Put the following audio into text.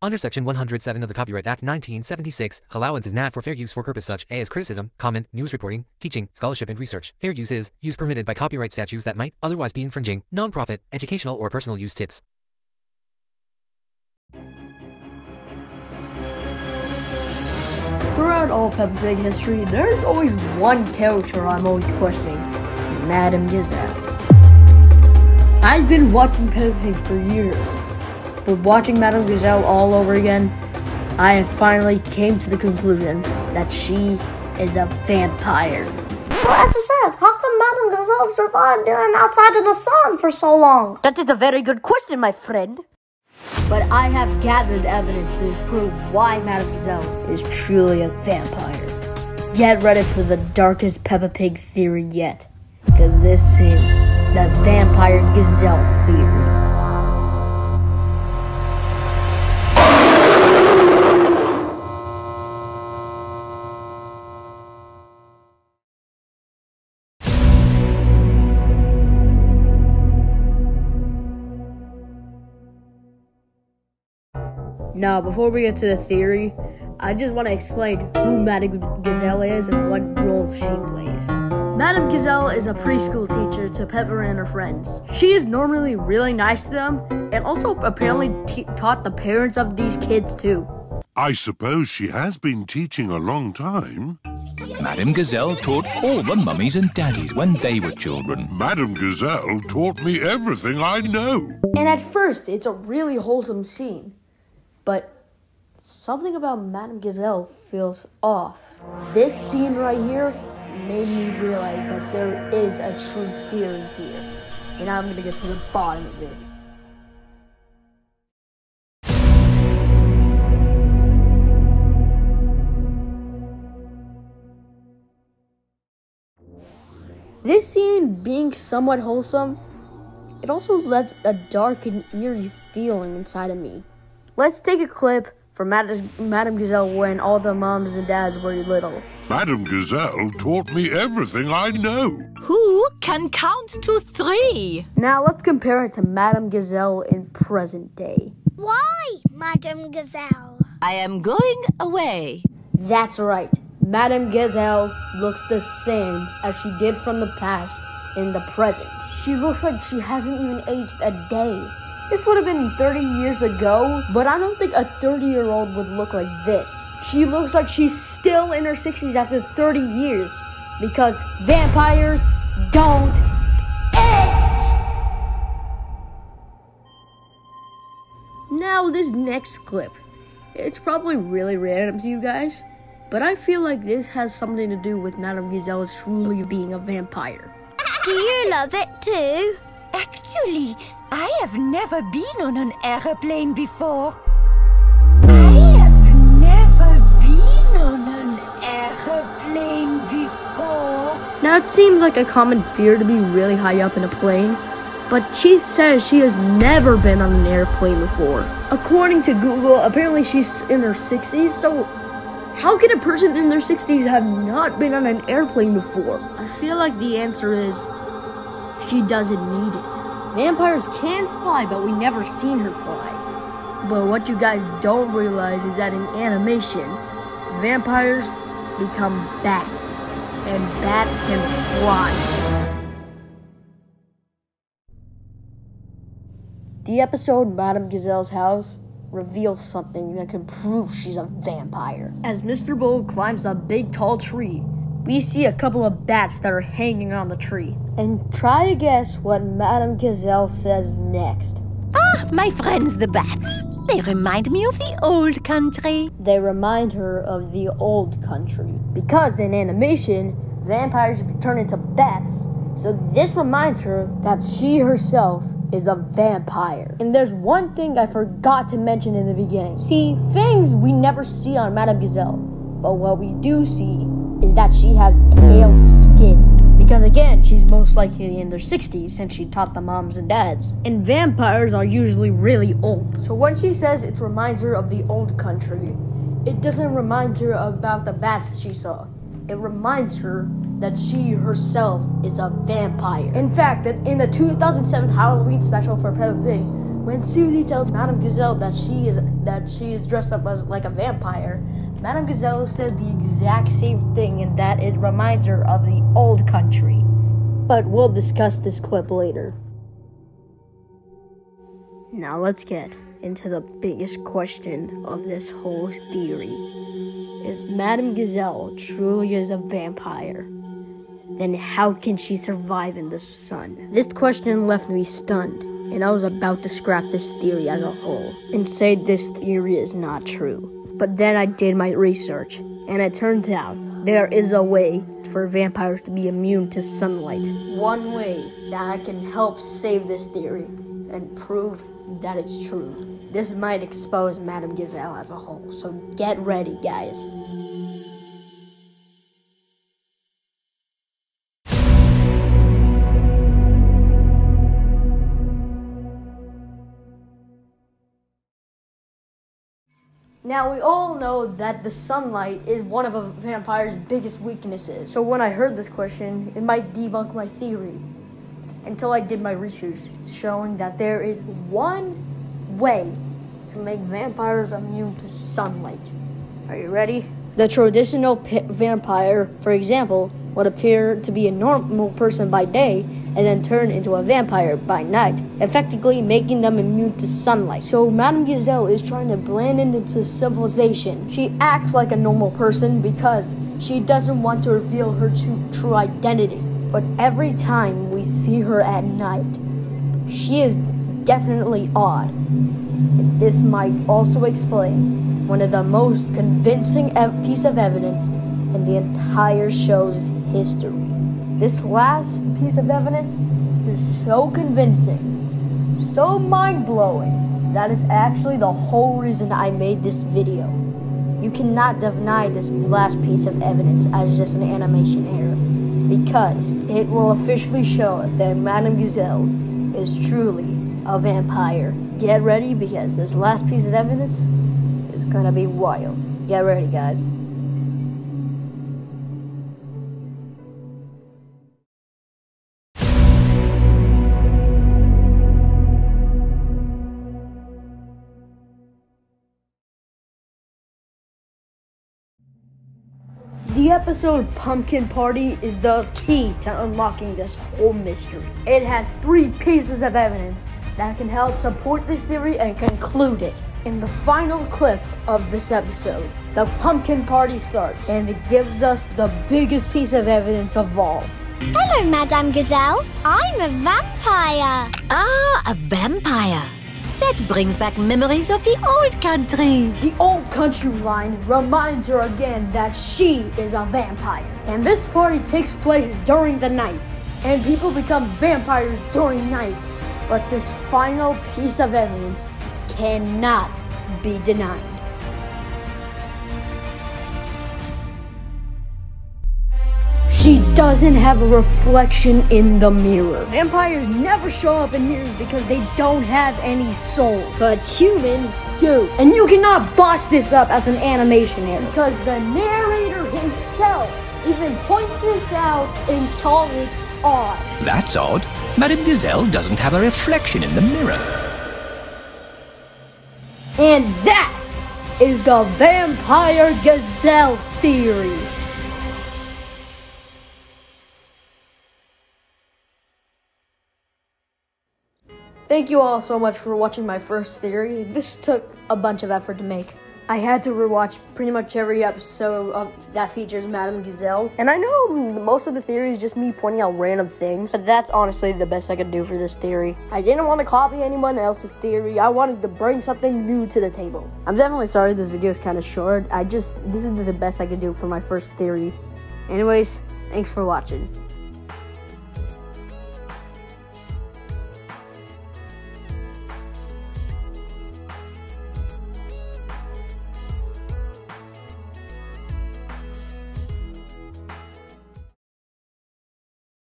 Under Section 107 of the Copyright Act 1976, allowance is not for fair use for purpose such as criticism, comment, news reporting, teaching, scholarship, and research. Fair use is use permitted by copyright statutes that might otherwise be infringing, non-profit, educational, or personal use tips. Throughout all Peppa Pig history, there's always one character I'm always questioning, Madame Gazelle. I've been watching Peppa Pig for years, but watching Madame Gazelle all over again, I have finally came to the conclusion that she is a vampire. Well, as I said, how come Madame Gazelle survived being outside in the sun for so long? That is a very good question, my friend. But I have gathered evidence to prove why Madame Gazelle is truly a vampire. Get ready for the darkest Peppa Pig theory yet, because this is the Vampire Gazelle theory. Now, before we get to the theory, I just want to explain who Madame Gazelle is and what role she plays. Madame Gazelle is a preschool teacher to Peppa and her friends. She is normally really nice to them and also apparently taught the parents of these kids too. I suppose she has been teaching a long time. Madame Gazelle taught all the mummies and daddies when they were children. Madame Gazelle taught me everything I know. And at first, it's a really wholesome scene. But something about Madame Gazelle feels off. This scene right here made me realize that there is a true theory here. And I'm going to get to the bottom of it. This scene being somewhat wholesome, it also left a dark and eerie feeling inside of me. Let's take a clip from Madame Gazelle when all the moms and dads were little. Madame Gazelle taught me everything I know. Who can count to 3? Now let's compare it to Madame Gazelle in present day. Why, Madame Gazelle? I am going away. That's right. Madame Gazelle looks the same as she did from the past in the present. She looks like she hasn't even aged a day. This would have been 30 years ago, but I don't think a 30-year-old would look like this. She looks like she's still in her 60s after 30 years, because vampires don't age! Now this next clip, it's probably really random to you guys, but I feel like this has something to do with Madame Gazelle truly being a vampire. Do you love it too? Actually, I have never been on an airplane before. I have never been on an airplane before. Now it seems like a common fear to be really high up in a plane, but she says she has never been on an airplane before. According to Google, apparently she's in her 60s, so how can a person in their 60s have not been on an airplane before? I feel like the answer is she doesn't need it. Vampires can fly, but we never seen her fly. But what you guys don't realize is that in animation, vampires become bats, and bats can fly. The episode Madame Gazelle's House reveals something that can prove she's a vampire. As Mr. Bull climbs a big tall tree, we see a couple of bats that are hanging on the tree. And try to guess what Madame Gazelle says next. Ah, my friends the bats. They remind me of the old country. They remind her of the old country. Because in animation, vampires turn into bats. So this reminds her that she herself is a vampire. And there's one thing I forgot to mention in the beginning. See, things we never see on Madame Gazelle. But what we do see is that she has pale skin. Because again, she's most likely in their 60s since she taught the moms and dads. And vampires are usually really old. So when she says it reminds her of the old country, it doesn't remind her about the bats she saw. It reminds her that she herself is a vampire. In fact, that in the 2007 Halloween special for Peppa Pig, When Susie tells Madame Gazelle that she is dressed up as like a vampire, Madame Gazelle says the exact same thing, and that it reminds her of the old country. But we'll discuss this clip later. Now let's get into the biggest question of this whole theory. If Madame Gazelle truly is a vampire, then how can she survive in the sun? This question left me stunned, and I was about to scrap this theory as a whole and say this theory is not true. But then I did my research, and it turns out there is a way for vampires to be immune to sunlight. One way that I can help save this theory and prove that it's true. This might expose Madame Gazelle as a whole, so get ready, guys. Now, we all know that the sunlight is one of a vampire's biggest weaknesses. So when I heard this question, it might debunk my theory. Until I did my research, it's showing that there is one way to make vampires immune to sunlight. Are you ready? The traditional vampire, for example, would appear to be a normal person by day and then turn into a vampire by night, effectively making them immune to sunlight. So Madame Gazelle is trying to blend into civilization. She acts like a normal person because she doesn't want to reveal her true identity. But every time we see her at night, she is definitely odd. This might also explain one of the most convincing piece of evidence in the entire show's history. This last piece of evidence is so convincing, so mind-blowing, that is actually the whole reason I made this video. You cannot deny this last piece of evidence as just an animation error, because it will officially show us that Madame Gazelle is truly a vampire. Get ready, because this last piece of evidence is gonna be wild. Get ready, guys. The episode Pumpkin Party is the key to unlocking this whole mystery. It has 3 pieces of evidence that can help support this theory and conclude it. In the final clip of this episode, the pumpkin party starts, and it gives us the biggest piece of evidence of all. Hello, Madame Gazelle. I'm a vampire. Ah, a vampire. That brings back memories of the old country. The old country line reminds her again that she is a vampire. And this party takes place during the night, and people become vampires during nights. But this final piece of evidence cannot be denied. She doesn't have a reflection in the mirror. Vampires never show up in mirrors because they don't have any soul. But humans do. And you cannot botch this up as an animation error, because the narrator himself even points this out and calls it odd. That's odd. Madame Gazelle doesn't have a reflection in the mirror. And that is the Vampire Gazelle theory. Thank you all so much for watching my first theory. This took a bunch of effort to make. I had to rewatch pretty much every episode that features Madame Gazelle. And I know most of the theory is just me pointing out random things, but that's honestly the best I could do for this theory. I didn't want to copy anyone else's theory. I wanted to bring something new to the table. I'm definitely sorry this video is kind of short. This is the best I could do for my first theory. Anyways, thanks for watching.